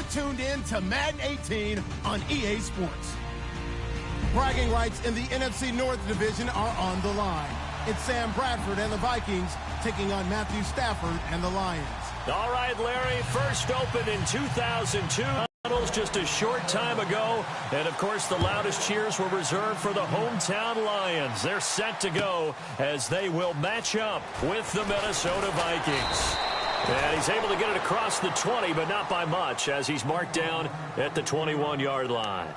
tuned in to Madden 18 on EA Sports. Bragging rights in the NFC North Division are on the line. It's Sam Bradford and the Vikings taking on Matthew Stafford and the Lions. All right, Larry, first opened in 2002. Just a short time ago, and of course the loudest cheers were reserved for the hometown Lions. They're set to go as they will match up with the Minnesota Vikings. And he's able to get it across the 20, but not by much, as he's marked down at the 21-yard line.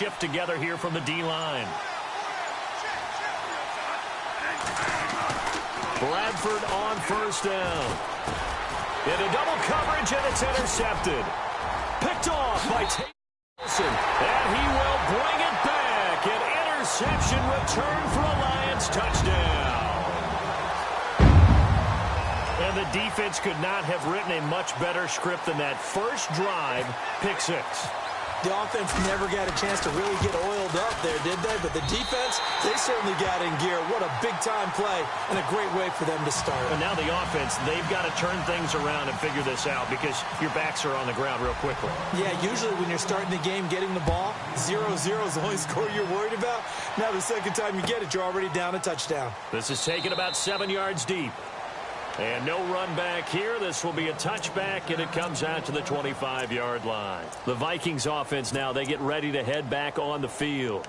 Shift together here from the D-line. Bradford on first down. Into double coverage, and it's intercepted. Picked off by Tate Wilson, and he will bring it back. An interception return for a Lions touchdown. And the defense could not have written a much better script than that. First drive, pick six. The offense never got a chance to really get oiled up there, did they? But the defense, they certainly got in gear. What a big-time play and a great way for them to start. And now the offense, they've got to turn things around and figure this out because your backs are on the ground real quickly. Yeah, usually when you're starting the game getting the ball, 0-0 is the only score you're worried about. Now the second time you get it, you're already down a touchdown. This is taken about 7 yards deep. And no run back here. This will be a touchback, and it comes out to the 25-yard line. The Vikings offense now, they get ready to head back on the field.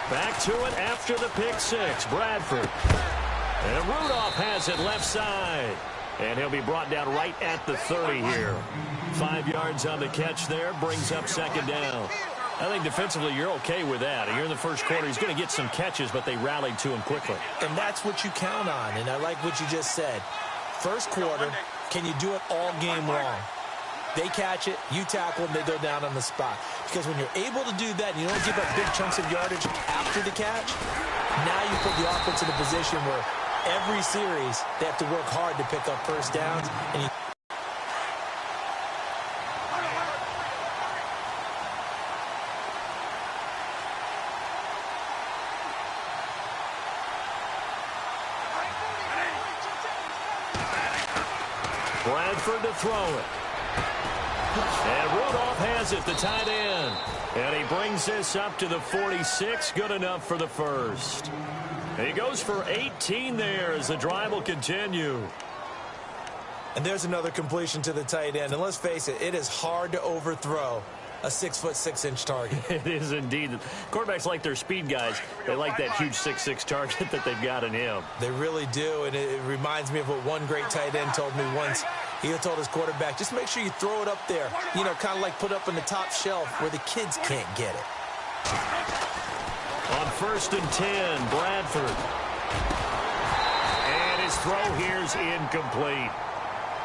Back to it after the pick six. Bradford. And Rudolph has it left side. And he'll be brought down right at the 30 here. 5 yards on the catch there. Brings up second down. I think defensively you're okay with that. You're in the first quarter. He's going to get some catches, but they rallied to him quickly. And that's what you count on, and I like what you just said. First quarter, can you do it all game long? They catch it, you tackle them, they go down on the spot. Because when you're able to do that and you don't give up big chunks of yardage after the catch, now you put the offense in a position where every series they have to work hard to pick up first downs. And you Bradford to throw it. And Rudolph has it, the tight end. And he brings this up to the 46. Good enough for the first. He goes for 18 there as the drive will continue. And there's another completion to the tight end. And let's face it, it is hard to overthrow a 6'6" target. It is indeed. Quarterbacks like their speed guys. They like that huge 6'6" target that they've got in him. They really do, and it reminds me of what one great tight end told me once. He told his quarterback, just make sure you throw it up there. You know, kind of like put up on the top shelf where the kids can't get it. On 1st and 10, Bradford. And his throw here's incomplete.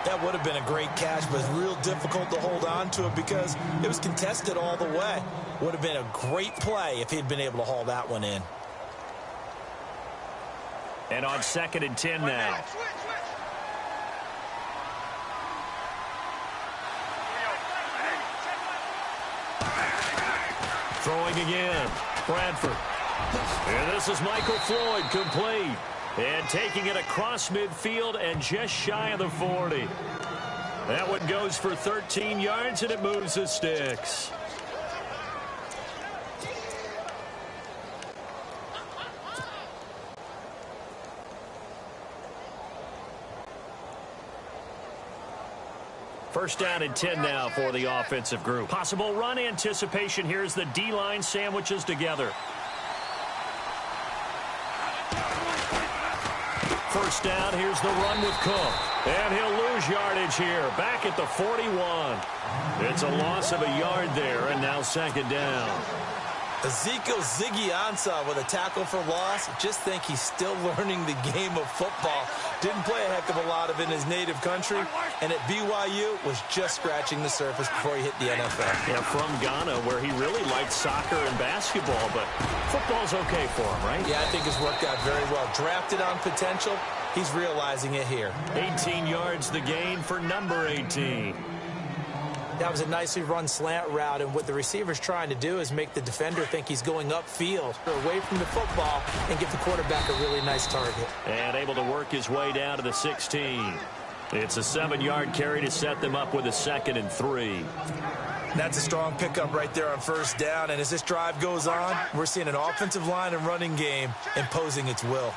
That would have been a great catch, but it's real difficult to hold on to it because it was contested all the way. Would have been a great play if he'd been able to haul that one in. And on 2nd and 10 now. Throwing again, Bradford. And this is Michael Floyd, complete. And taking it across midfield and just shy of the 40. That one goes for 13 yards, and it moves the sticks. First down and 10 now for the offensive group. Possible run anticipation. Here's the D-line sandwiches together. First down, here's the run with Cook. And he'll lose yardage here, back at the 41. It's a loss of a yard there, and now 2nd down. Ezekiel Ziggy Ansah with a tackle for loss. Just think he's still learning the game of football. Didn't play a heck of a lot of it in his native country, and at BYU was just scratching the surface before he hit the NFL. Yeah, from Ghana, where he really liked soccer and basketball, but football's okay for him, right? Yeah, I think it's worked out very well. Drafted on potential, he's realizing it here. 18 yards the gain for number 18. That was a nicely run slant route, and what the receiver's trying to do is make the defender think he's going upfield, away from the football, and give the quarterback a really nice target. And able to work his way down to the 16. It's a 7-yard carry to set them up with a 2nd and 3. That's a strong pickup right there on first down, and as this drive goes on, we're seeing an offensive line and running game imposing its will.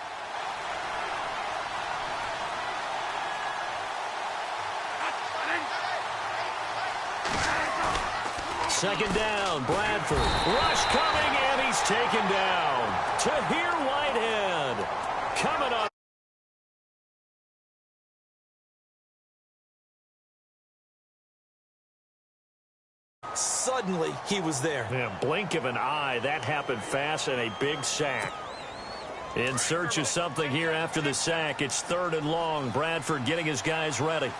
Second down, Bradford. Rush coming, and he's taken down. Tahir Whitehead coming up. Suddenly, he was there. Yeah, blink of an eye. That happened fast, and a big sack. In search of something here after the sack. It's 3rd and long. Bradford getting his guys ready.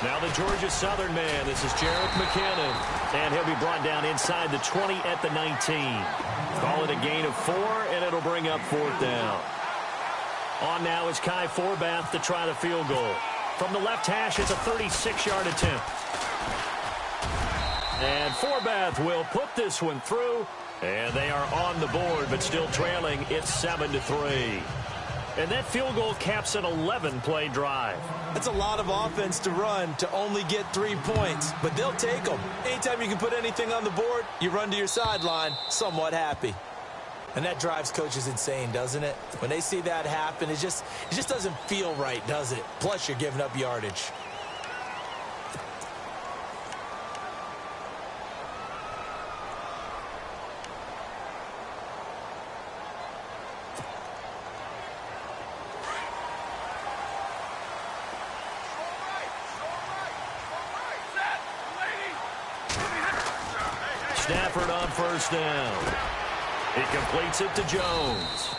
Now the Georgia Southern man. This is Jarek McKinnon. And he'll be brought down inside the 20 at the 19. Call it a gain of 4, and it'll bring up 4th down. On now is Kai Forbath to try the field goal. From the left hash, it's a 36-yard attempt. And Forbath will put this one through. And they are on the board, but still trailing. It's 7-3. And that field goal caps an 11-play drive. That's a lot of offense to run to only get 3 points, but they'll take them. Anytime you can put anything on the board, you run to your sideline somewhat happy. And that drives coaches insane, doesn't it? When they see that happen, it just doesn't feel right, does it? Plus, you're giving up yardage. Stafford on first down. He completes it to Jones.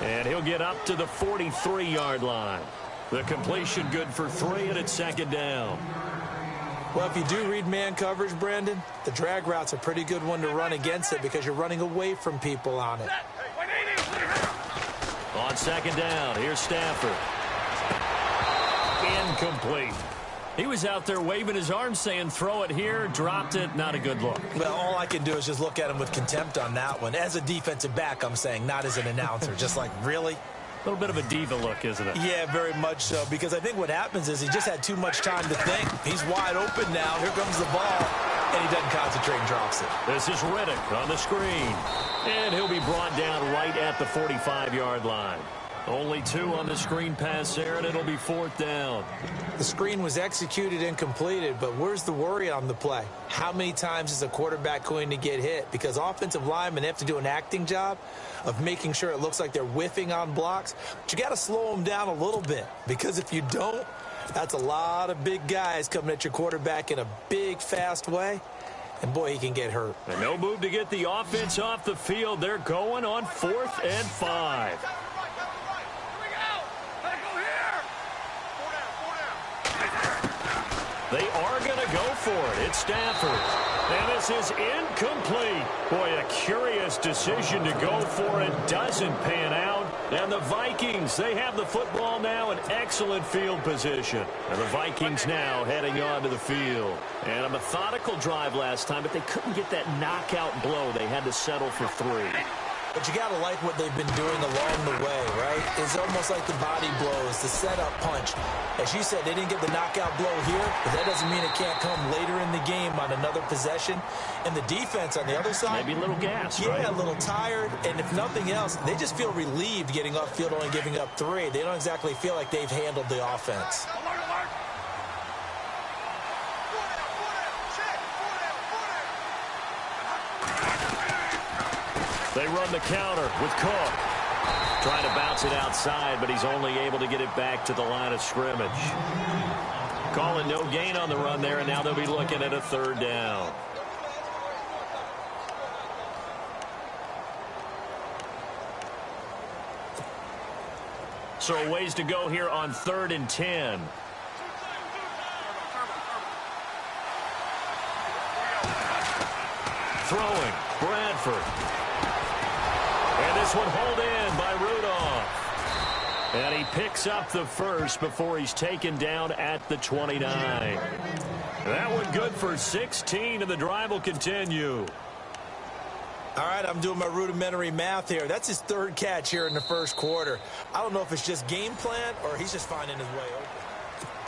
And he'll get up to the 43-yard line. The completion good for 3, and it's second down. Well, if you do read man coverage, Brandon, the drag route's a pretty good one to run against it because you're running away from people on it. On second down, here's Stafford. Incomplete. He was out there waving his arms saying, throw it here, dropped it, not a good look. Well, all I can do is just look at him with contempt on that one. As a defensive back, I'm saying, not as an announcer. Just like, really? A little bit of a diva look, isn't it? Yeah, very much so, because I think what happens is he just had too much time to think. He's wide open now. Here comes the ball, and he doesn't concentrate and drops it. This is Riddick on the screen, and he'll be brought down right at the 45-yard line. Only 2 on the screen pass there, and it'll be 4th down. The screen was executed and completed, but where's the worry on the play? How many times is a quarterback going to get hit? Because offensive linemen have to do an acting job of making sure it looks like they're whiffing on blocks. But you got to slow them down a little bit, because if you don't, that's a lot of big guys coming at your quarterback in a big, fast way. And, boy, he can get hurt. And no move to get the offense off the field. They're going on 4th and 5. They are going to go for it. It's Stafford. And this is incomplete. Boy, a curious decision to go for it. Doesn't pan out. And the Vikings, they have the football now in excellent field position. And the Vikings now heading on to the field. And a methodical drive last time, but they couldn't get that knockout blow. They had to settle for 3. But you got to like what they've been doing along the way, right? It's almost like the body blows, the setup punch. As you said, they didn't get the knockout blow here, but that doesn't mean it can't come later in the game on another possession. And the defense on the other side, maybe a little gas, yeah, right? A little tired. And if nothing else, they just feel relieved getting off field, only giving up 3. They don't exactly feel like they've handled the offense. They run the counter with Cook. Trying to bounce it outside, but he's only able to get it back to the line of scrimmage. Calling no gain on the run there, and now they'll be looking at a 3rd down. So a ways to go here on 3rd and 10. Throwing, Bradford. And this one hauled in by Rudolph. And he picks up the first before he's taken down at the 29. That one good for 16, and the drive will continue. All right, I'm doing my rudimentary math here. That's his 3rd catch here in the first quarter. I don't know if it's just game plan or he's just finding his way open.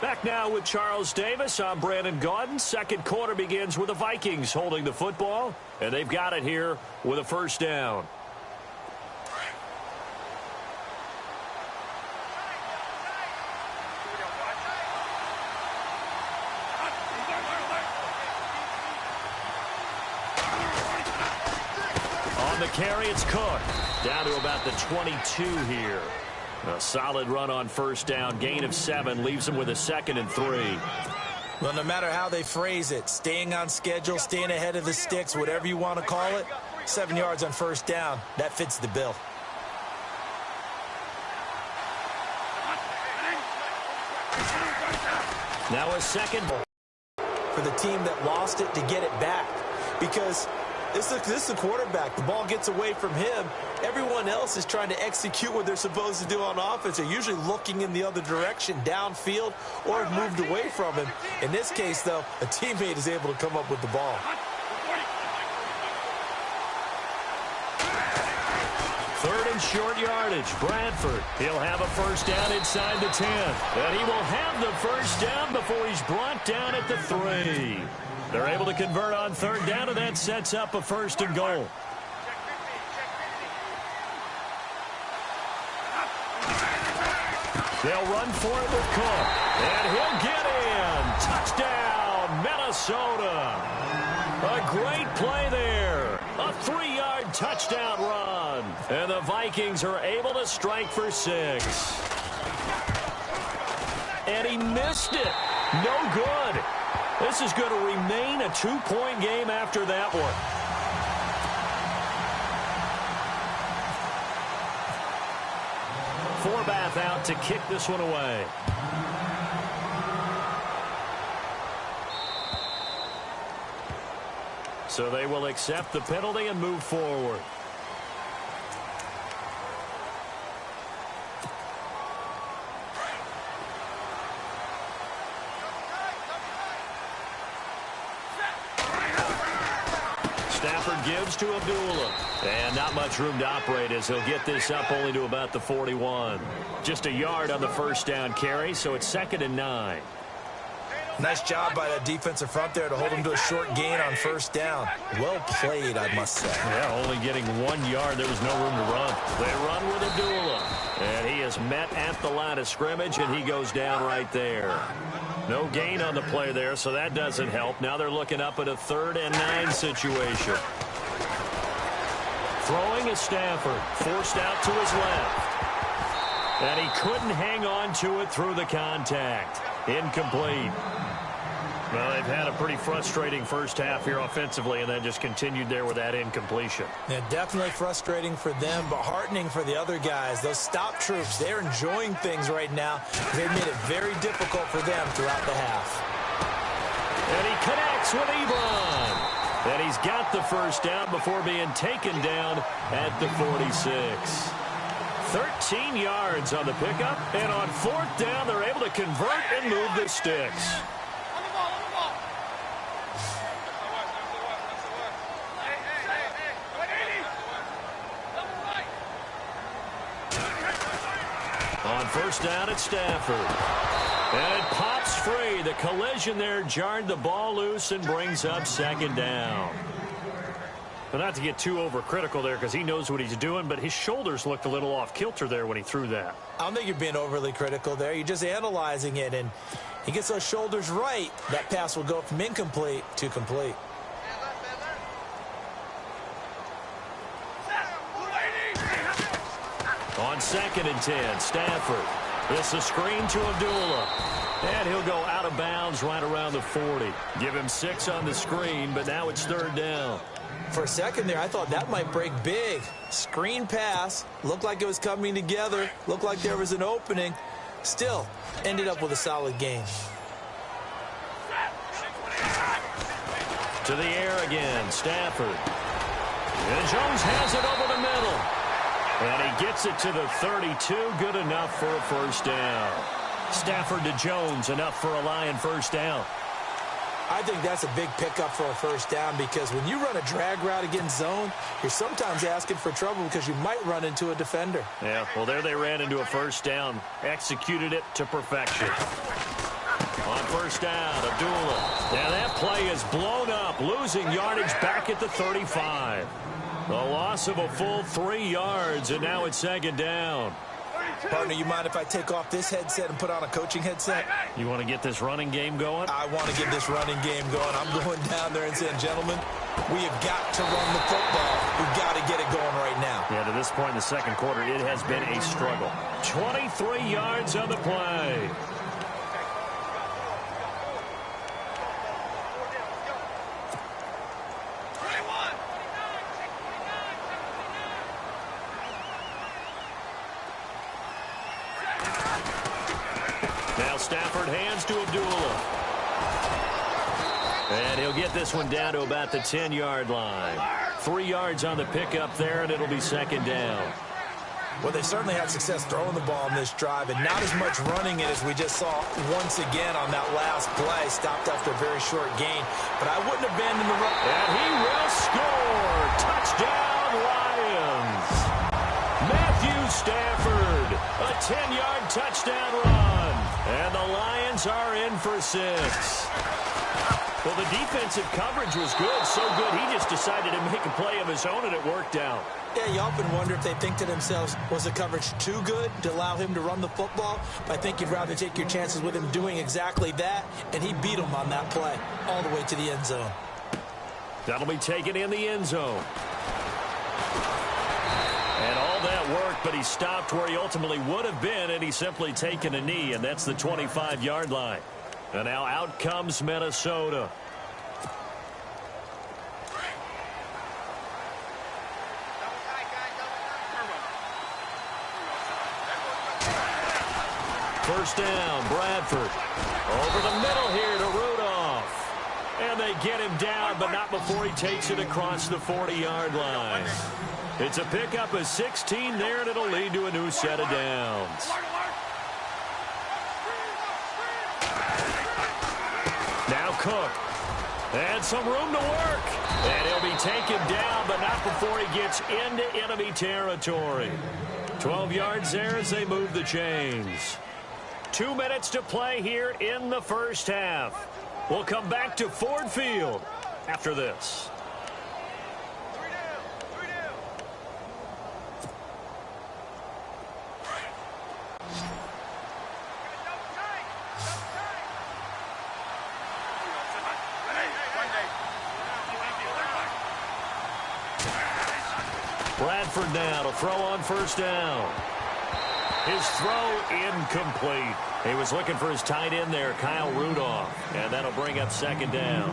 Back now with Charles Davis. I'm Brandon Gaudin. Second quarter begins with the Vikings holding the football, and they've got it here with a 1st down. Carry, it's Cook. Down to about the 22 here. A solid run on 1st down. Gain of 7 leaves them with a 2nd and 3. Well, no matter how they phrase it, staying on schedule, staying ahead of the sticks, whatever you want to call it, 7 yards on 1st down, that fits the bill. Now a 2nd for the team that lost it to get it back, because this is the quarterback. The ball gets away from him. Everyone else is trying to execute what they're supposed to do on offense. They're usually looking in the other direction, downfield, or have moved away from him. In this case, though, a teammate is able to come up with the ball. Third and short yardage. Bradford. He'll have a 1st down inside the 10. And he will have the 1st down before he's brought down at the 3. They're able to convert on 3rd down, and that sets up a 1st and goal. They'll run for it with Cook. And he'll get in. Touchdown, Minnesota. A great play there. A 3-yard touchdown run. And the Vikings are able to strike for 6. And he missed it. No good. This is going to remain a 2-point game after that one. Forbath out to kick this one away. So they will accept the penalty and move forward. Stafford gives to Abdullah. And not much room to operate as he'll get this up only to about the 41. Just a yard on the first down carry, so it's 2nd and 9. Nice job by that defensive front there to hold him to a short gain on first down. Well played, I must say. Yeah, only getting 1 yard. There was no room to run. They run with Abdullah. And he is met at the line of scrimmage, and he goes down right there. No gain on the play there, so that doesn't help. Now they're looking up at a 3rd and 9 situation. Throwing is Stafford. Forced out to his left. And he couldn't hang on to it through the contact. Incomplete. Well, they've had a pretty frustrating first half here offensively, and then just continued there with that incompletion. Yeah, definitely frustrating for them, but heartening for the other guys. Those stop troops, they're enjoying things right now. They've made it very difficult for them throughout the half. And he connects with Ebron. And he's got the first down before being taken down at the 46. 13 yards on the pickup, and on 4th down, they're able to convert and move the sticks. On first down, it's Stafford. And it pops free. The collision there jarred the ball loose and brings up 2nd down. But not to get too overcritical there because he knows what he's doing, but his shoulders looked a little off kilter there when he threw that. I don't think you're being overly critical there. You're just analyzing it, and he gets those shoulders right. That pass will go from incomplete to complete. On 2nd and 10, Stafford. This is a screen to Abdullah. And he'll go out of bounds right around the 40. Give him 6 on the screen, but now it's 3rd down. For a second there, I thought that might break big. Screen pass. Looked like it was coming together. Looked like there was an opening. Still, ended up with a solid game. To the air again, Stafford. And Jones has it over the middle. And he gets it to the 32. Good enough for a first down. Stafford to Jones, enough for a Lion first down. I think that's a big pickup for a first down because when you run a drag route against zone, you're sometimes asking for trouble because you might run into a defender. Yeah, well, there they ran into a first down. Executed it to perfection. On first down, Abdullah. Now that play is blown up, losing yardage back at the 35. The loss of a full 3 yards, and now it's 2nd down. Partner, you mind if I take off this headset and put on a coaching headset? You want to get this running game going? I want to get this running game going. I'm going down there and saying, gentlemen, we have got to run the football. We've got to get it going right now. Yeah, to this point in the 2nd quarter, it has been a struggle. 23 yards on the play. Now Stafford hands to Abdullah. And he'll get this one down to about the 10-yard line. 3 yards on the pickup there, and it'll be 2nd down. Well, they certainly had success throwing the ball in this drive, and not as much running it as we just saw once again on that last play. Stopped after a very short gain, but I wouldn't abandon the run. And he will score. Touchdown, Lions. Matthew Stafford, a 10-yard touchdown run. And the Lions are in for 6. Well, the defensive coverage was good, so good he just decided to make a play of his own, and it worked out. Yeah, you often wonder if they think to themselves, was the coverage too good to allow him to run the football? But I think you'd rather take your chances with him doing exactly that, and he beat him on that play all the way to the end zone. That'll be taken in the end zone. And all that worked, but he stopped where he ultimately would have been, and he's simply taken a knee, and that's the 25-yard line. And now out comes Minnesota. First down, Bradford. Over the middle here to Rudolph. And they get him down, but not before he takes it across the 40-yard line. It's a pickup of 16 there, and it'll lead to a new set of downs. Now Cook. And some room to work. And he'll be taken down, but not before he gets into enemy territory. 12 yards there as they move the chains. 2 minutes to play here in the first half. We'll come back to Ford Field after this. Bradford now to throw on first down. His throw incomplete. He was looking for his tight end there, Kyle Rudolph, and that'll bring up second down.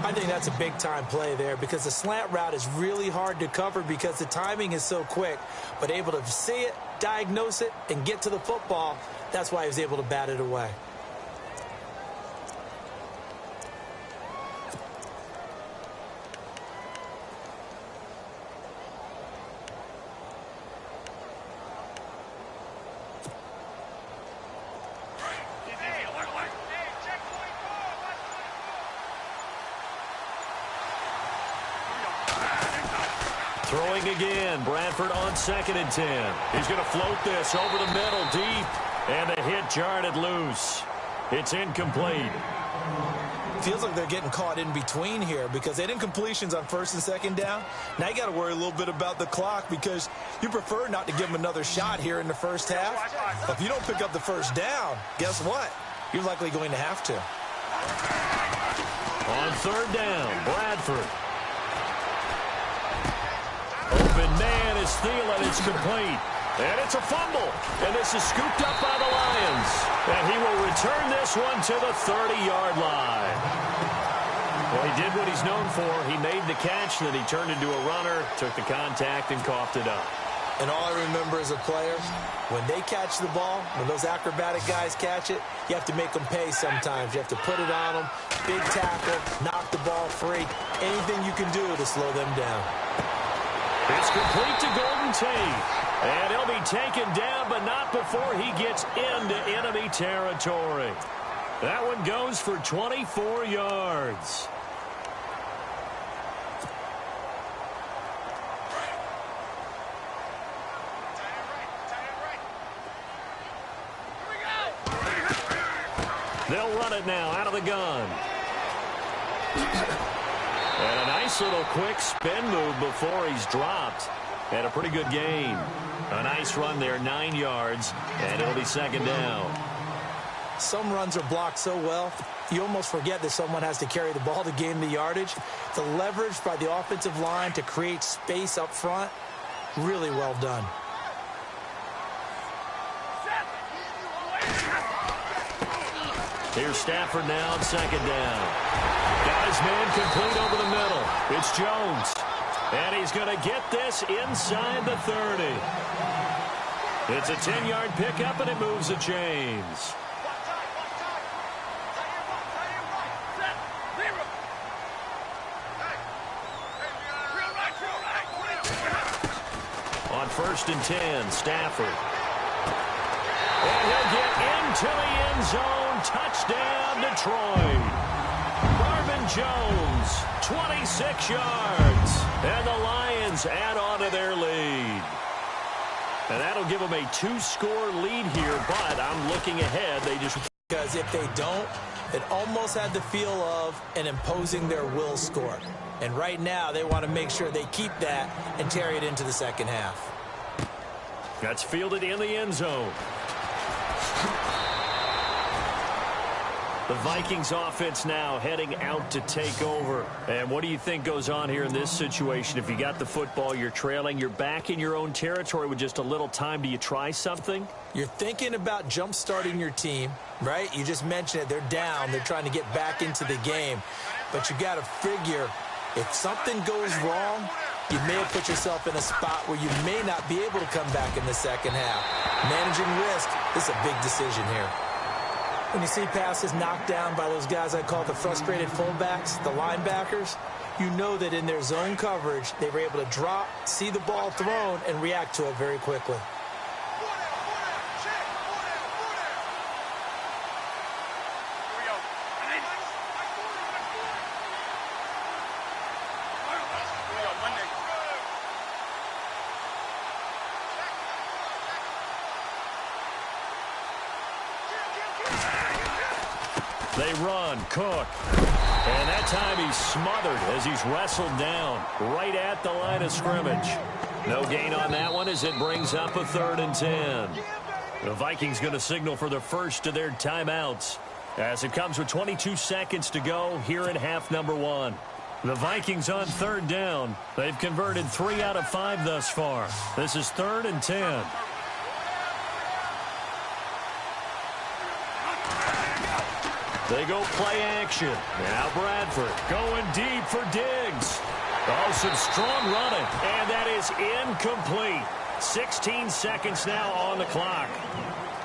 I think that's a big-time play there because the slant route is really hard to cover because the timing is so quick, but able to see it, diagnose it, and get to the football, that's why he was able to bat it away. Throwing again, Bradford on 2nd and 10. He's going to float this over the middle deep, and the hit jarred it loose. It's incomplete. Feels like they're getting caught in between here because they didn't completions on 1st and 2nd down. Now you got to worry a little bit about the clock because you prefer not to give them another shot here in the first half. If you don't pick up the first down, guess what? You're likely going to have to. On 3rd down, Bradford. Open man is Thielen. It's complete. And it's a fumble. And this is scooped up by the Lions. And he will return this one to the 30-yard line. Well, he did what he's known for. He made the catch, then he turned into a runner, took the contact, and coughed it up. And all I remember as a player, when they catch the ball, when those acrobatic guys catch it, you have to make them pay sometimes. You have to put it on them, big tackle, knock the ball free, anything you can do to slow them down. It's complete to Golden Tate. And he'll be taken down, but not before he gets into enemy territory. That one goes for 24 yards. They'll run it now out of the gun. And a nice little quick spin move before he's dropped. And a pretty good gain. A nice run there, 9 yards, and it'll be 2nd down. Some runs are blocked so well, you almost forget that someone has to carry the ball to gain the yardage. The leverage by the offensive line to create space up front, really well done. Here's Stafford now on 2nd down. Got his man complete over the middle. It's Jones. And he's going to get this inside the 30. It's a 10-yard pickup, and it moves the chains. On 1st and 10, Stafford. And he'll get into the end zone. Touchdown, Detroit. Marvin Jones, 26 yards. And the Lions add on to their lead. And that'll give them a 2-score lead here, but I'm looking ahead. They just... Because if they don't, it almost had the feel of an imposing their will score. And right now, they want to make sure they keep that and carry it into the second half. That's fielded in the end zone. The Vikings offense now heading out to take over. And what do you think goes on here in this situation? If you got the football, you're trailing, you're back in your own territory with just a little time. Do you try something? You're thinking about jump-starting your team, right? You just mentioned it. They're down. They're trying to get back into the game. But you got to figure, if something goes wrong, you may have put yourself in a spot where you may not be able to come back in the second half. Managing risk is a big decision here. When you see passes knocked down by those guys I call the frustrated fullbacks, the linebackers, you know that in their zone coverage, they were able to drop, see the ball thrown, and react to it very quickly. They run, Cook. And that time he's smothered as he's wrestled down right at the line of scrimmage. No gain on that one as it brings up a 3rd and 10. The Vikings going to signal for the first of their timeouts as it comes with 22 seconds to go here in half number 1. The Vikings on 3rd down. They've converted 3 out of 5 thus far. This is 3rd and 10. They go play action. Now Bradford going deep for Diggs. Oh, some strong running. And that is incomplete. 16 seconds now on the clock.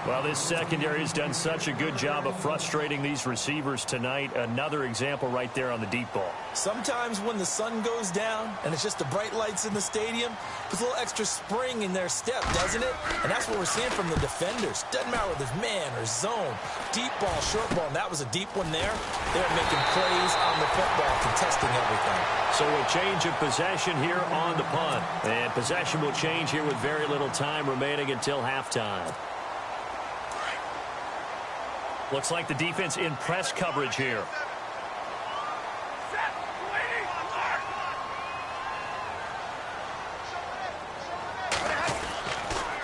Well, this secondary has done such a good job of frustrating these receivers tonight. Another example right there on the deep ball. Sometimes when the sun goes down and it's just the bright lights in the stadium, puts a little extra spring in their step, doesn't it? And that's what we're seeing from the defenders. Doesn't matter whether it's man or zone. Deep ball, short ball, and that was a deep one there. They're making plays on the football, contesting everything. So a change of possession here on the punt. And possession will change here with very little time remaining until halftime. Looks like the defense in press coverage here.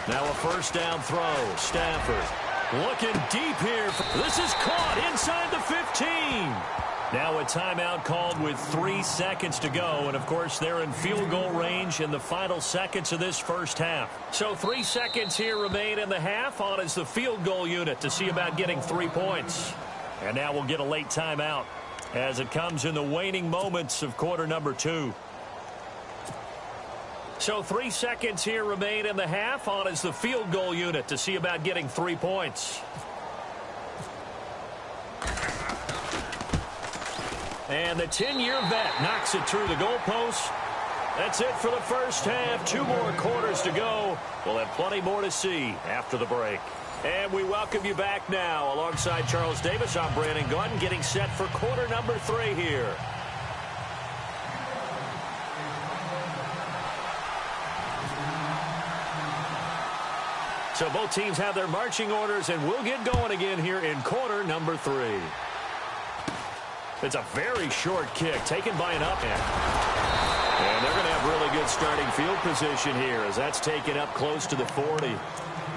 Now a first down throw. Stafford looking deep here. This is caught inside the 15. Now a timeout called with 3 seconds to go. And, of course, they're in field goal range in the final seconds of this first half. So 3 seconds here remain in the half. On is the field goal unit to see about getting 3 points. And now we'll get a late timeout as it comes in the waning moments of quarter number 2. So 3 seconds here remain in the half. On is the field goal unit to see about getting 3 points. And the 10-year vet knocks it through the goalpost. That's it for the first half. 2 more quarters to go. We'll have plenty more to see after the break. And we welcome you back now. Alongside Charles Davis, I'm Brandon Gordon, getting set for quarter number 3 here. So both teams have their marching orders, and we'll get going again here in quarter number 3. It's a very short kick taken by an up-end. And they're going to have really good starting field position here as that's taken up close to the 40.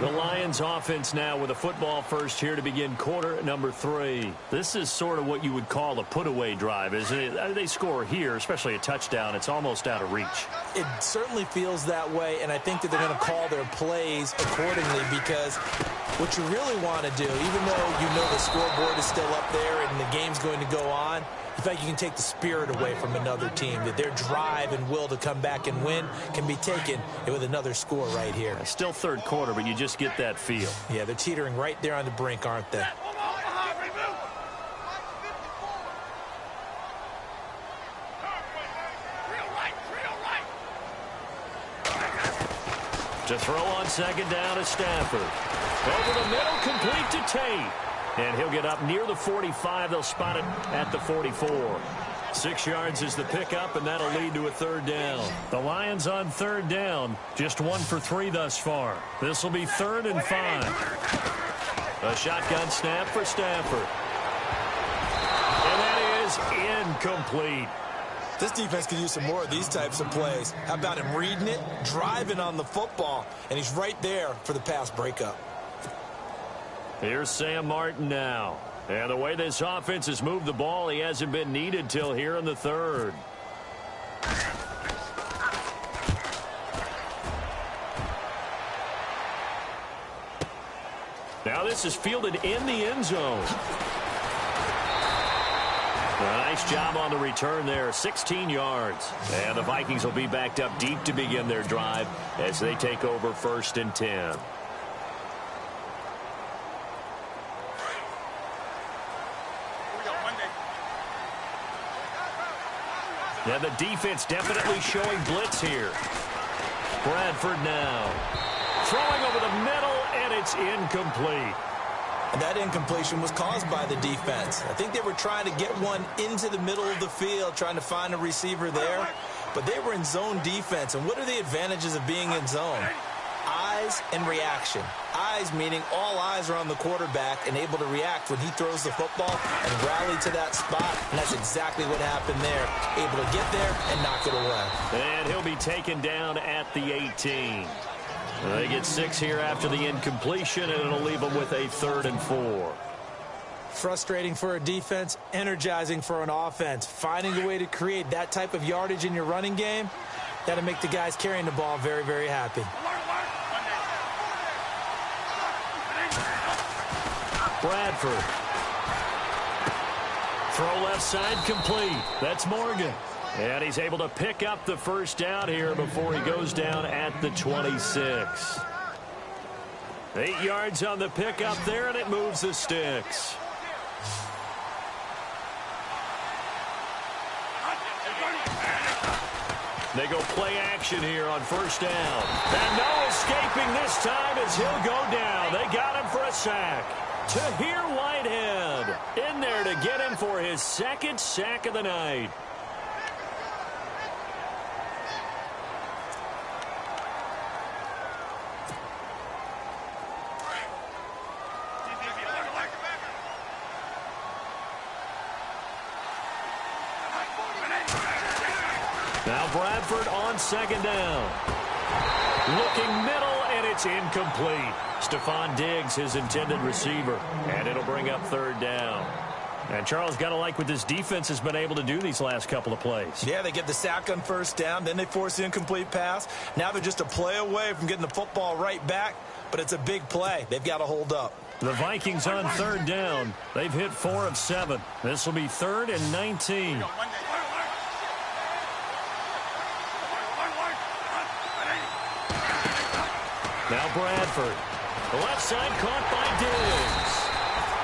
The Lions offense now with a football first here to begin quarter number 3. This is sort of what you would call a put-away drive, isn't it? They score here, especially a touchdown. It's almost out of reach. It certainly feels that way, and I think that they're going to call their plays accordingly because what you really want to do, even though you know the scoreboard is still up there and the game's going to go on, in fact, you can take the spirit away from another team, that their drive and will to come back and win can be taken with another score right here. Still third quarter, but you just get that feel. Yeah, they're teetering right there on the brink, aren't they? To throw on second down is Stafford. Over the middle, complete to Tate. And he'll get up near the 45. They'll spot it at the 44. 6 yards is the pickup, and that'll lead to a third down. The Lions on third down, just 1 for 3 thus far. This will be 3rd and 5. A shotgun snap for Stafford. And that is incomplete. This defense could use some more of these types of plays. How about him reading it, driving on the football, and he's right there for the pass breakup. Here's Sam Martin now. And the way this offense has moved the ball, he hasn't been needed till here in the 3rd. Now this is fielded in the end zone. Nice job on the return there, 16 yards. And the Vikings will be backed up deep to begin their drive as they take over 1st and 10. And the defense definitely showing blitz here. Bradford now. Throwing over the middle, and it's incomplete. And that incompletion was caused by the defense. I think they were trying to get one into the middle of the field, trying to find a receiver there. But they were in zone defense. And what are the advantages of being in zone? Eyes and reaction. Eyes meaning all eyes are on the quarterback and able to react when he throws the football and rally to that spot. And that's exactly what happened there. Able to get there and knock it away. And he'll be taken down at the 18. They get 6 here after the incompletion, and it'll leave them with a 3rd and 4. Frustrating for a defense, energizing for an offense. Finding a way to create that type of yardage in your running game, that'll make the guys carrying the ball very, very happy. Bradford. Throw left side complete. That's Morgan. And he's able to pick up the 1st down here before he goes down at the 26. 8 yards on the pickup there, and it moves the sticks. They go play action here on 1st down. And no escaping this time as he'll go down. They got him for a sack. Tahir Whitehead in there to get him for his 2nd sack of the night. Now Bradford on 2nd down. Looking middle, and it's incomplete. Stephon Diggs, his intended receiver. And it'll bring up 3rd down. And Charles, got to like what this defense has been able to do these last couple of plays. Yeah, they get the sack on 1st down, then they force the incomplete pass. Now they're just a play away from getting the football right back, but it's a big play. They've got to hold up. The Vikings on 3rd down. They've hit 4 of 7. This will be 3rd and 19. Now Bradford. The left side caught by Diggs.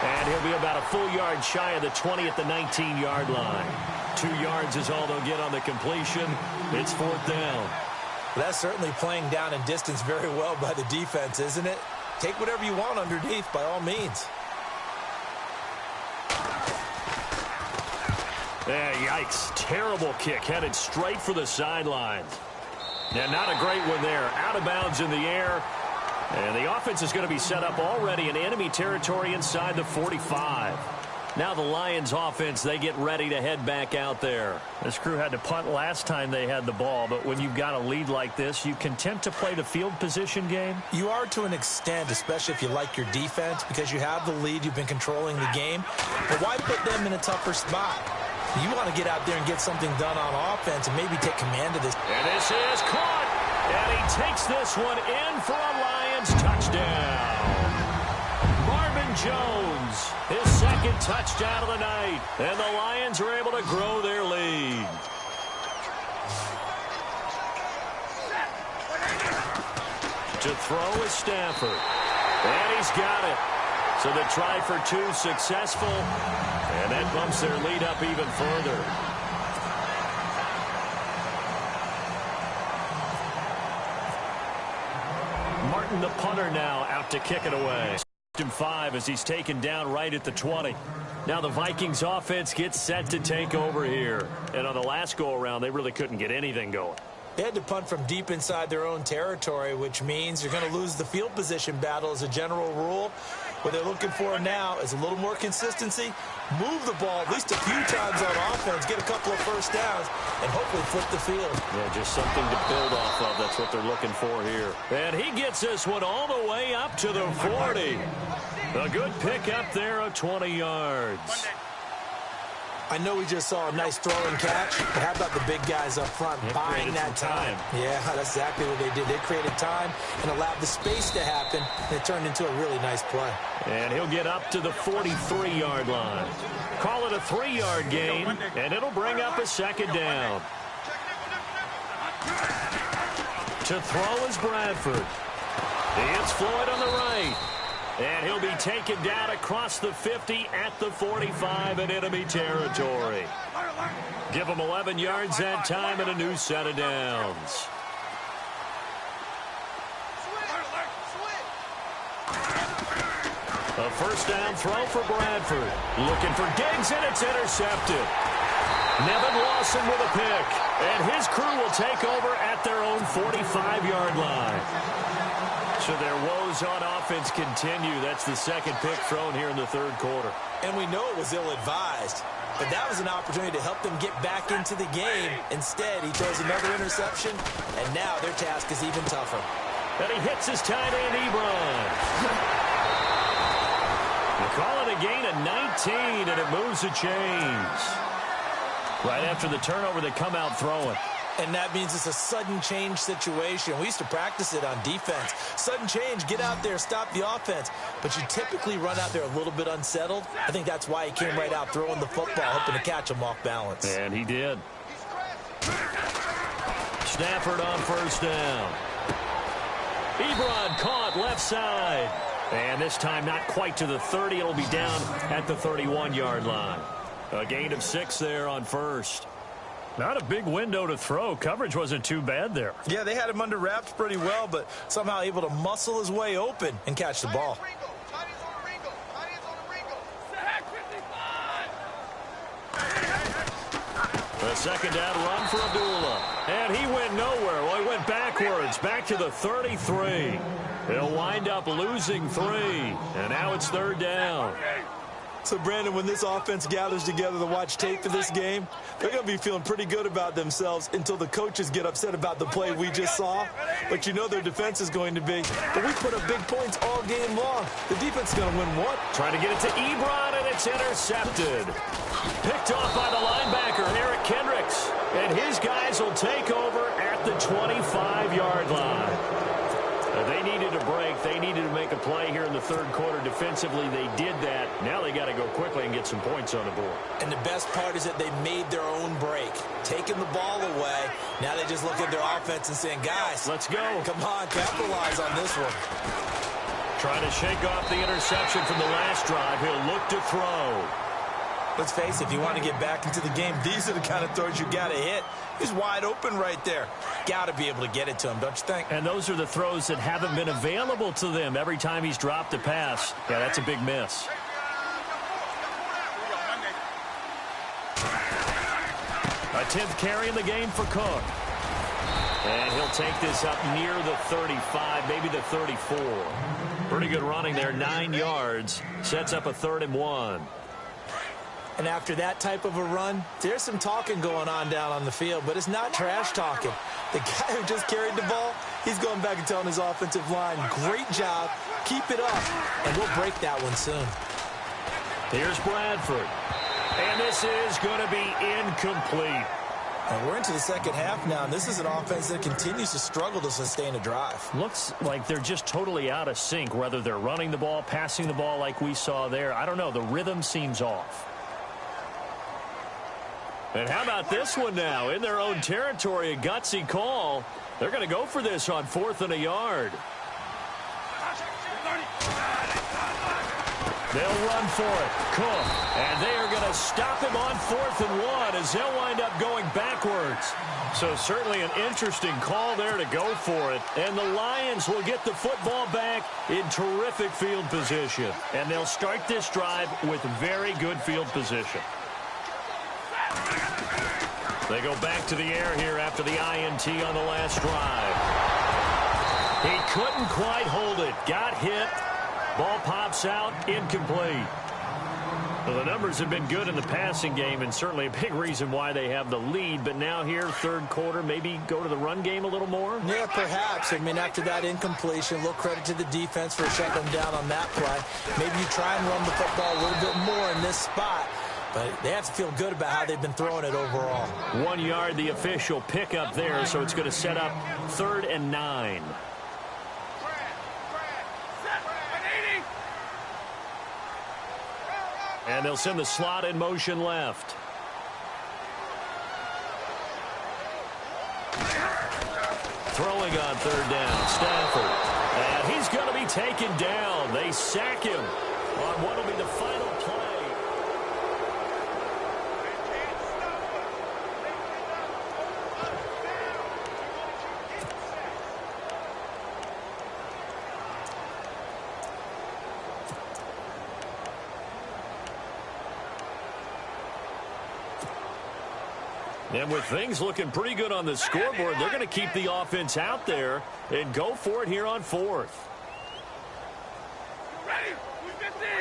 And he'll be about a full yard shy of the 20 at the 19-yard line. 2 yards is all they'll get on the completion. It's 4th down. That's certainly playing down and distance very well by the defense, isn't it? Take whatever you want underneath, by all means. Yikes. Terrible kick headed straight for the sidelines. Yeah, not a great one there. Out of bounds in the air. And the offense is going to be set up already in enemy territory inside the 45. Now the Lions offense, they get ready to head back out there. This crew had to punt last time they had the ball, but when you've got a lead like this, you content to play the field position game? You are to an extent, especially if you like your defense, because you have the lead, you've been controlling the game. But why put them in a tougher spot? You want to get out there and get something done on offense and maybe take command of this. And this is caught. And he takes this one in for a Lions touchdown. Marvin Jones, his 2nd touchdown of the night. And the Lions are able to grow their lead. To throw is Stafford. And he's got it. So the try for 2 successful. And that bumps their lead up even further. Martin, the punter, now out to kick it away. 5 as he's taken down right at the 20. Now the Vikings offense gets set to take over here. And on the last go-around, they really couldn't get anything going. They had to punt from deep inside their own territory, which means you're going to lose the field position battle as a general rule. What they're looking for now is a little more consistency, move the ball at least a few times on offense, get a couple of 1st downs, and hopefully flip the field. Yeah, just something to build off of. That's what they're looking for here. And he gets this one all the way up to the 40. A good pick up there of 20 yards. I know we just saw a nice throw and catch, but how about the big guys up front buying that time? Yeah, that's exactly what they did. They created time and allowed the space to happen, and it turned into a really nice play. And he'll get up to the 43-yard line. Call it a 3-yard gain, and it'll bring up a second down. To throw is Bradford. It's Floyd on the right. And he'll be taken down across the 50 at the 45 in enemy territory. Give him 11 yards that time and a new set of downs. A first down throw for Bradford. Looking for Diggs, and it's intercepted. Nevin Lawson with a pick. And his crew will take over at their own 45-yard line. So their woes on offense continue. That's the second pick thrown here in the third quarter. And we know it was ill-advised, but that was an opportunity to help them get back into the game. Instead, he throws another interception, and now their task is even tougher. And he hits his tight end, Ebron. They call it a gain of 19, and it moves the chains. Right after the turnover, they come out throwing. And that means it's a sudden change situation. We used to practice it on defense. Sudden change, get out there, stop the offense. But you typically run out there a little bit unsettled. I think that's why he came right out throwing the football, hoping to catch him off balance. And he did. Stafford on first down. Ebron caught left side. And this time not quite to the 30. It'll be down at the 31-yard line. A gain of 6 there on first. Not a big window to throw. Coverage wasn't too bad there. Yeah, they had him under wraps pretty well, but somehow able to muscle his way open and catch the ball. A second down run for Abdullah. And he went nowhere. Well, he went backwards, back to the 33. He'll wind up losing 3. And now it's third down. So, Brandon, when this offense gathers together to watch tape for this game, they're going to be feeling pretty good about themselves until the coaches get upset about the play we just saw. But you know their defense is going to be. But we put up big points all game long. The defense is going to win one. Trying to get it to Ebron, and it's intercepted. Picked off by the linebacker, Eric Kendricks. And his guys will take over at the 25-yard line. They needed a break. They needed to make a play here in the third quarter. Defensively, they did that. Now they got to go quickly and get some points on the board. And the best part is that they made their own break. Taking the ball away. Now they just look at their offense and saying, guys, let's go. Come on, capitalize on this one. Trying to shake off the interception from the last drive. He'll look to throw. Let's face it, if you want to get back into the game, these are the kind of throws you got to hit. He's wide open right there. Got to be able to get it to him, don't you think? And those are the throws that haven't been available to them every time he's dropped a pass. Yeah, that's a big miss. A 10th carry in the game for Cook. And he'll take this up near the 35, maybe the 34. Pretty good running there, 9 yards. Sets up a 3rd and 1. And after that type of a run, there's some talking going on down on the field, but it's not trash talking. The guy who just carried the ball, he's going back and telling his offensive line, great job, keep it up, and we'll break that one soon. Here's Bradford. And this is going to be incomplete. And we're into the second half now, and this is an offense that continues to struggle to sustain a drive. Looks like they're just totally out of sync, whether they're running the ball, passing the ball like we saw there. I don't know. The rhythm seems off. And how about this one now? In their own territory, a gutsy call. They're going to go for this on 4th and a yard. They'll run for it. Cook. And they are going to stop him on 4th and 1 as they'll wind up going backwards. So certainly an interesting call there to go for it. And the Lions will get the football back in terrific field position. And they'll start this drive with very good field position. They go back to the air here after the INT on the last drive. He couldn't quite hold it. Got hit. Ball pops out. Incomplete. Well, the numbers have been good in the passing game, and certainly a big reason why they have the lead. But now here, third quarter, maybe go to the run game a little more? Yeah, perhaps. I mean, after that incompletion, a little credit to the defense for shutting them down on that play. Maybe you try and run the football a little bit more in this spot. But they have to feel good about how they've been throwing it overall. 1 yard, the official pickup there, so it's going to set up 3rd and 9. And they'll send the slot in motion left. Throwing on 3rd down, Stafford. And he's going to be taken down. They sack him on what will be the final play. And with things looking pretty good on the scoreboard, they're going to keep the offense out there and go for it here on 4th.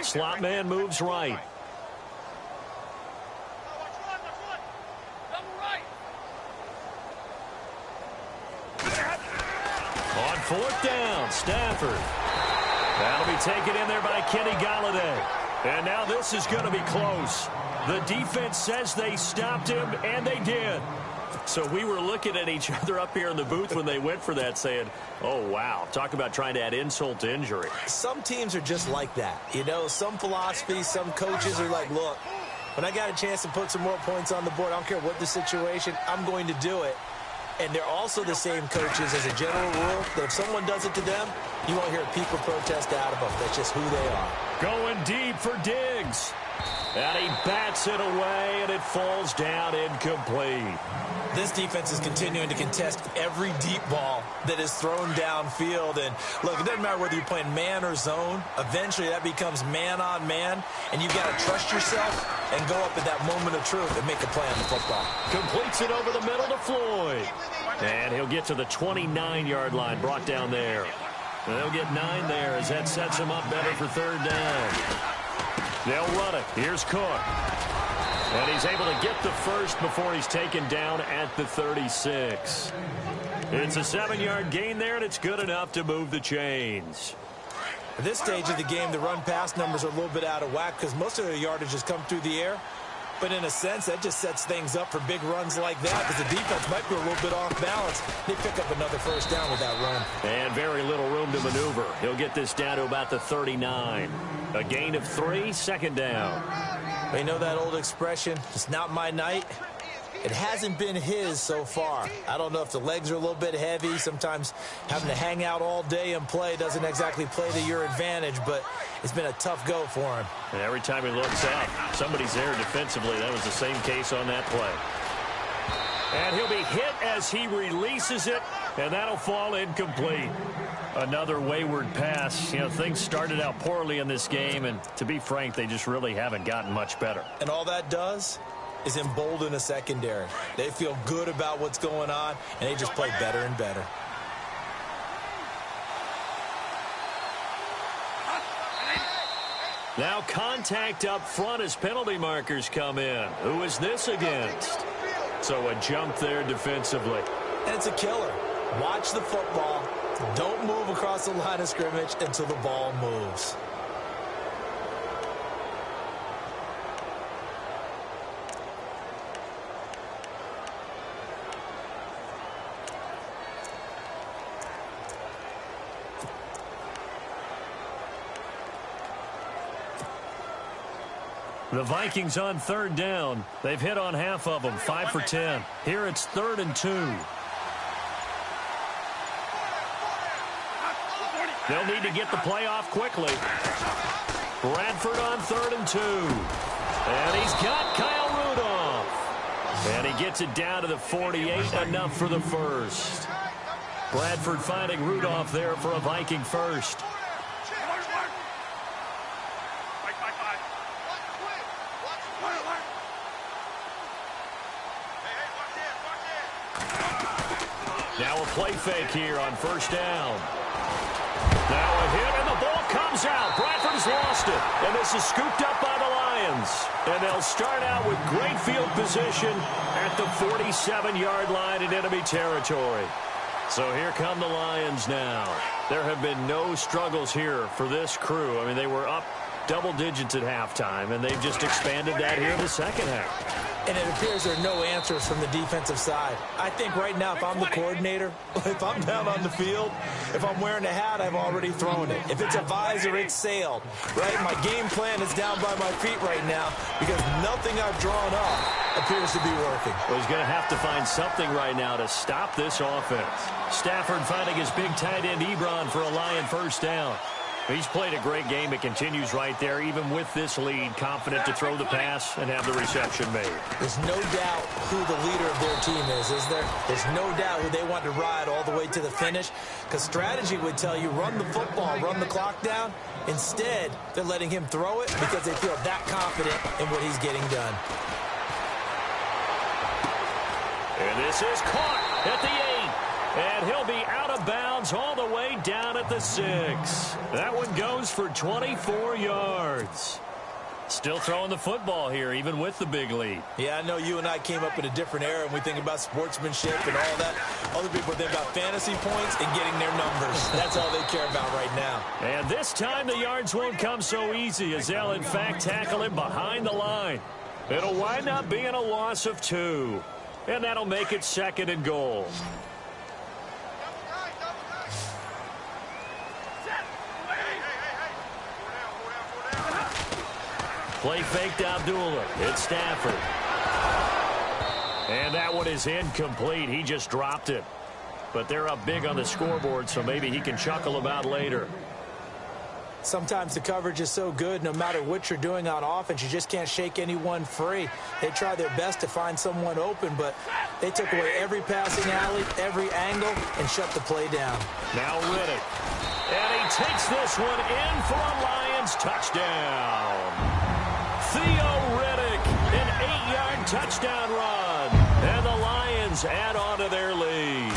Slot man moves right. On 4th down, Stafford. That'll be taken in there by Kenny Golladay. And now this is going to be close. The defense says they stopped him, and they did. So we were looking at each other up here in the booth when they went for that saying, oh, wow, talk about trying to add insult to injury. Some teams are just like that. You know, some philosophies, some coaches are like, look, when I got a chance to put some more points on the board, I don't care what the situation, I'm going to do it. And they're also the same coaches as a general rule that if someone does it to them, you won't hear a peep or protest out of them. That's just who they are. Going deep for Diggs. And he bats it away, and it falls down incomplete. This defense is continuing to contest every deep ball that is thrown downfield. And, look, it doesn't matter whether you're playing man or zone. Eventually, that becomes man-on-man, and you've got to trust yourself and go up at that moment of truth and make a play on the football. Completes it over the middle to Floyd. And he'll get to the 29-yard line, brought down there. And they'll get 9 there as that sets him up better for 3rd down. They'll run it. Here's Cook. And he's able to get the first before he's taken down at the 36. It's a 7-yard gain there, and it's good enough to move the chains. At this stage of the game, the run-pass numbers are a little bit out of whack because most of their yardage has come through the air. But in a sense, that just sets things up for big runs like that because the defense might be a little bit off balance. They pick up another first down with that run. And very little room to maneuver. He'll get this down to about the 39. A gain of 3, 2nd down. You know that old expression, it's not my night? It hasn't been his so far. I don't know if the legs are a little bit heavy. Sometimes having to hang out all day and play doesn't exactly play to your advantage, but it's been a tough go for him. And every time he looks up, somebody's there defensively. That was the same case on that play. And he'll be hit as he releases it, and that'll fall incomplete. Another wayward pass. You know, things started out poorly in this game, and to be frank, they just really haven't gotten much better. And all that does is embolden a secondary. They feel good about what's going on, and they just play better and better. Now contact up front as penalty markers come in. Who is this against? So a jump there defensively. And it's a killer. Watch the football. Don't move across the line of scrimmage until the ball moves. The Vikings on 3rd down. They've hit on half of them, 5 for 10. Here it's 3rd and 2. They'll need to get the play off quickly. Bradford on 3rd and 2. And he's got Kyle Rudolph. And he gets it down to the 48, enough for the first. Bradford finding Rudolph there for a Viking first. Now a play fake here on 1st down. Now a hit, and the ball comes out. Bradford has lost it, and this is scooped up by the Lions. And they'll start out with great field position at the 47-yard line in enemy territory. So here come the Lions now. There have been no struggles here for this crew. I mean, they were up double digits at halftime, and they've just expanded that here in the second half. And it appears there are no answers from the defensive side. I think right now, if I'm the coordinator, if I'm down on the field, if I'm wearing a hat, I've already thrown it. If it's a visor, it's sailed, right? My game plan is down by my feet right now because nothing I've drawn up appears to be working. Well, he's going to have to find something right now to stop this offense. Stafford finding his big tight end Ebron for a Lion first down. He's played a great game. It continues right there, even with this lead, confident to throw the pass and have the reception made. There's no doubt who the leader of their team is there? There's no doubt who they want to ride all the way to the finish, because strategy would tell you run the football, run the clock down. Instead, they're letting him throw it because they feel that confident in what he's getting done. And this is caught at the 8. And he'll be out of bounds all the way down at the 6. That one goes for 24 yards. Still throwing the football here, even with the big lead. Yeah, I know you and I came up in a different era, and we think about sportsmanship and all that. Other people think about fantasy points and getting their numbers. That's all they care about right now. And this time the yards won't come so easy, as they'll, in fact, tackle him behind the line. It'll wind up being a loss of 2. And that'll make it 2nd and goal. Play faked Abdullah. It's Stafford. And that one is incomplete. He just dropped it. But they're up big on the scoreboard, so maybe he can chuckle about later. Sometimes the coverage is so good, no matter what you're doing on offense, you just can't shake anyone free. They try their best to find someone open, but they took away every passing alley, every angle, and shut the play down. Now Riddick. And he takes this one in for a Lions touchdown. Theo Riddick, an 8-yard touchdown run. And the Lions add on to their lead.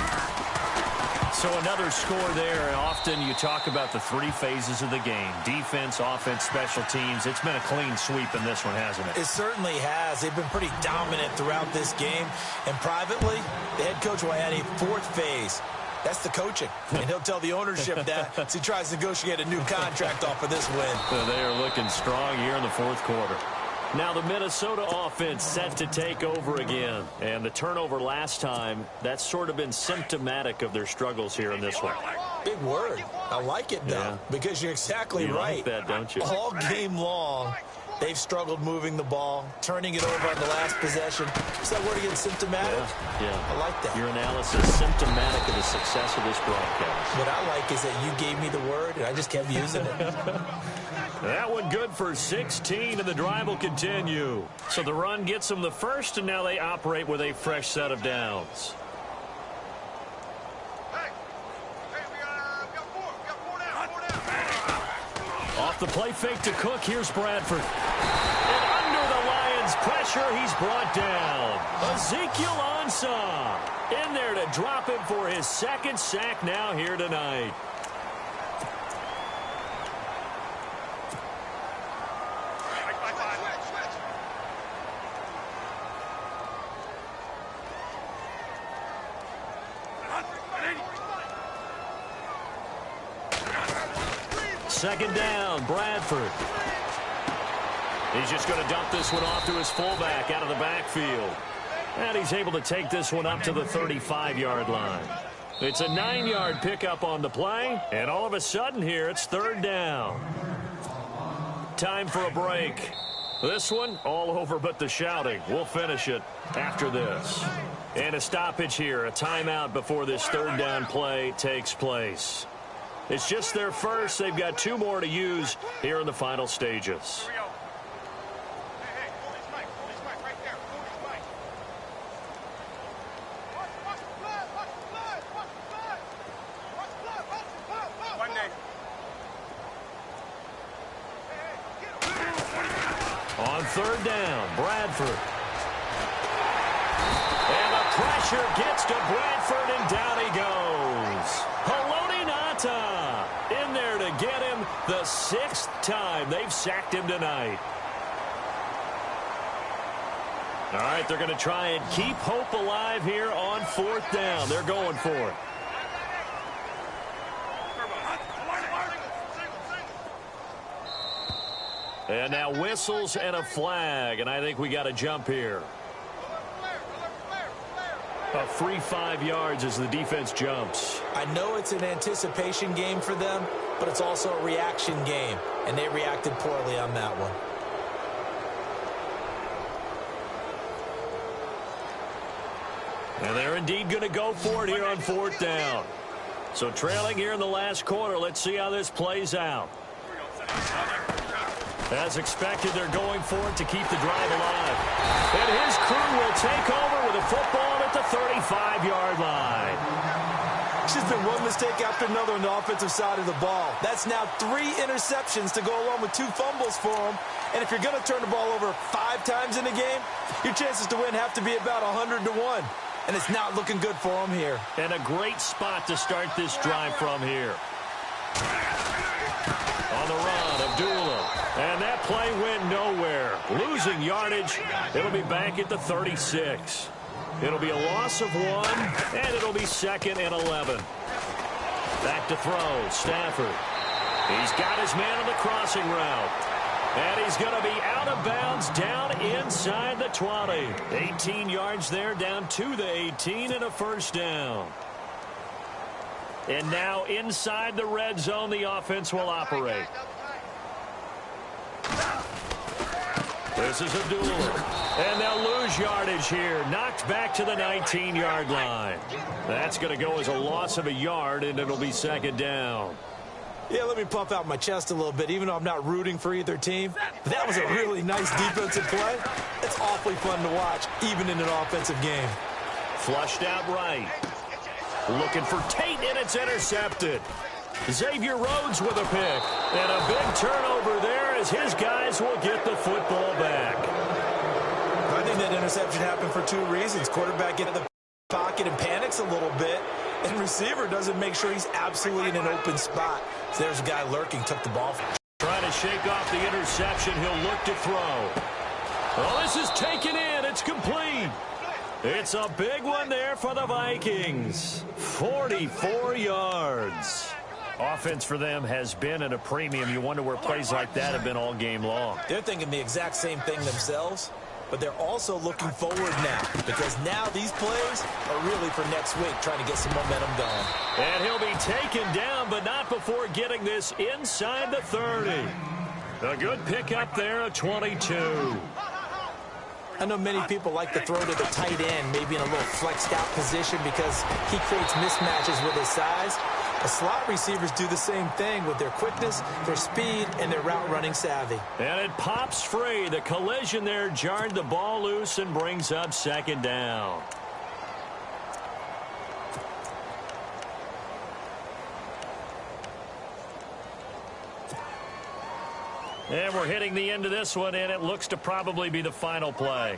So another score there. Often you talk about the 3 phases of the game. Defense, offense, special teams. It's been a clean sweep in this one, hasn't it? It certainly has. They've been pretty dominant throughout this game. And privately, the head coach will add a 4th phase. That's the coaching. And he'll tell the ownership that as he tries to negotiate a new contract off of this win. So they are looking strong here in the 4th quarter. Now the Minnesota offense set to take over again. And the turnover last time, that's sort of been symptomatic of their struggles here in this one. Big word. I like it, though, because you're exactly right. You like that, don't you? All game long, they've struggled moving the ball, turning it over on the last possession. Is that word again, symptomatic? Yeah. I like that. Your analysis, symptomatic of the success of this broadcast. What I like is that you gave me the word, and I just kept using it. That one good for 16, and the drive will continue. So the run gets them the first, and now they operate with a fresh set of downs. Off the play fake to Cook, here's Bradford. And under the Lions' pressure, he's brought down. Ezekiel Ansah in there to drop him for his 2nd sack now here tonight. Second down, Bradford. He's just going to dump this one off to his fullback out of the backfield. And he's able to take this one up to the 35-yard line. It's a 9-yard pickup on the play, and all of a sudden here it's 3rd down. Time for a break. This one, all over but the shouting. We'll finish it after this. And a stoppage here, a timeout before this 3rd down play takes place. It's just their first. They've got 2 more to use here in the final stages. On 3rd down, Bradford. And the pressure gets to Bradford, and down he goes. Haloti Ngata in there to get him the 6th time they've sacked him tonight. All right, they're going to try and keep hope alive here on 4th down. They're going for it. And now whistles and a flag, and I think we got a jump here. A free 5 yards as the defense jumps. I know it's an anticipation game for them, but it's also a reaction game, and they reacted poorly on that one. And they're indeed going to go for it here on 4th down. So trailing here in the last quarter, let's see how this plays out. As expected, they're going for it to keep the drive alive. And his crew will take over with a football at the 35-yard line. It's just been one mistake after another on the offensive side of the ball. That's now 3 interceptions to go along with 2 fumbles for him. And if you're going to turn the ball over 5 times in a game, your chances to win have to be about 100 to 1. And it's not looking good for him here. And a great spot to start this drive from here. On the run, Abdullah. And that play went nowhere. Losing yardage. It'll be back at the 36. It'll be a loss of 1, and it'll be 2nd and 11. Back to throw, Stafford. He's got his man on the crossing route. And he's going to be out of bounds down inside the 20. 18 yards there, down to the 18, and a first down. And now inside the red zone, the offense will operate. This is Abdullah. And they'll lose yardage here. Knocked back to the 19-yard line. That's going to go as a loss of a yard, and it'll be 2nd down. Yeah, let me puff out my chest a little bit, even though I'm not rooting for either team. But that was a really nice defensive play. It's awfully fun to watch, even in an offensive game. Flushed out right. Looking for Tate, and it's intercepted. Xavier Rhodes with a pick. And a big turnover there as his guys will get the football back. I think that interception happened for 2 reasons. Quarterback gets in the pocket and panics a little bit. And receiver doesn't make sure he's absolutely in an open spot. So there's a guy lurking, took the ball. Trying to shake off the interception. He'll look to throw. Oh, this is taken in. It's complete. It's a big one there for the Vikings. 44 yards. Offense for them has been at a premium. You wonder where plays like that have been all game long. They're thinking the exact same thing themselves, but they're also looking forward now, because now these plays are really for next week, trying to get some momentum going. And he'll be taken down, but not before getting this inside the 30. A good pickup there, a 22. I know many people like to throw to the tight end, maybe in a little flexed out position because he creates mismatches with his size. The slot receivers do the same thing with their quickness, their speed, and their route running savvy. And it pops free. The collision there jarred the ball loose and brings up 2nd down. And we're hitting the end of this one, and it looks to probably be the final play.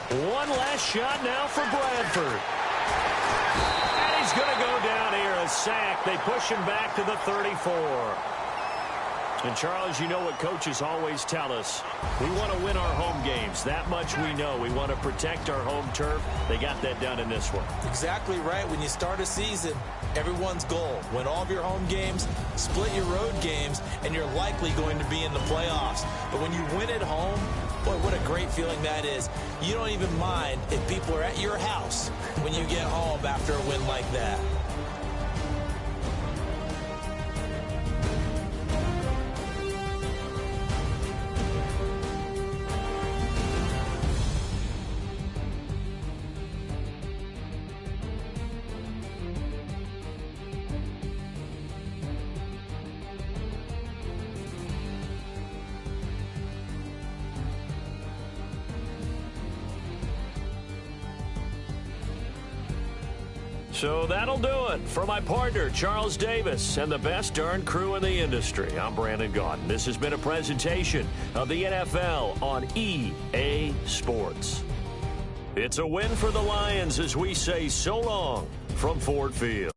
One last shot now for Bradford. And he's going to go down here, a sack. They push him back to the 34. And, Charles, you know what coaches always tell us. We want to win our home games. That much we know. We want to protect our home turf. They got that done in this one. Exactly right. When you start a season, everyone's goal, win all of your home games, split your road games, and you're likely going to be in the playoffs. But when you win at home, boy, what a great feeling that is. You don't even mind if people are at your house when you get home after a win like that. So that'll do it for my partner, Charles Davis, and the best darn crew in the industry. I'm Brandon Gaudin. This has been a presentation of the NFL on EA Sports. It's a win for the Lions as we say so long from Ford Field.